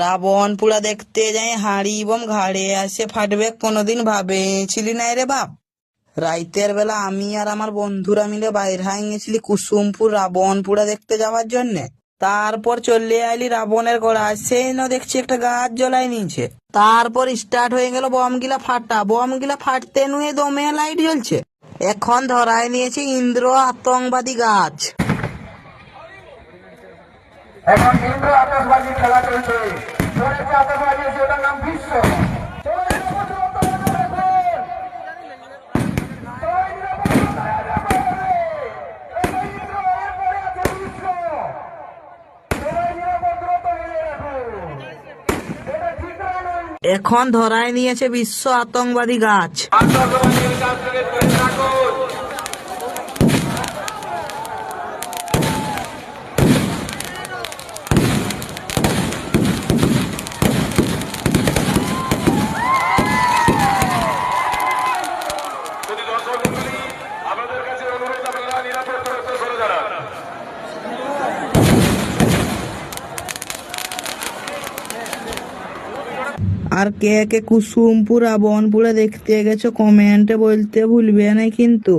রাবণ পুরা দেখতে যাই হাঁড়ি বম ঘাড়ে আসে ফাটবে, কোনোদিন ভাবেছিলি নাই রে বাপ? রাইতের বেলা আমি আর আমার বন্ধুরা মিলে বাইরে হাই গেছিলি কুসুমপুর রাবণ পুরা দেখতে যাওয়ার জন্যে। তারপর চলে আইলি রাবণের গোড়া, সেই না দেখছি একটা গাছ জ্বলাই নিয়েছে। তারপর স্টার্ট হয়ে গেল বম গিলা ফাটা, বম গিলা ফাটতে নুয়ে দমে লাইট জ্বলছে। এখন ধরায় নিয়েছে ইন্দ্র আতঙ্কবাদী গাছ। এখন ইন্দ্র আতঙ্কবাদী খেলা চলছে। চলেছে আতঙ্কবাদী, ওটার নাম বিশ্ব। এখন ধরায় নিয়েছে বিশ্ব আতঙ্কবাদী গাছ। আর কে কে কুসুমপুর রাবণপুরে দেখতে গেছো কমেন্টে বলতে ভুলবে না কিন্তু।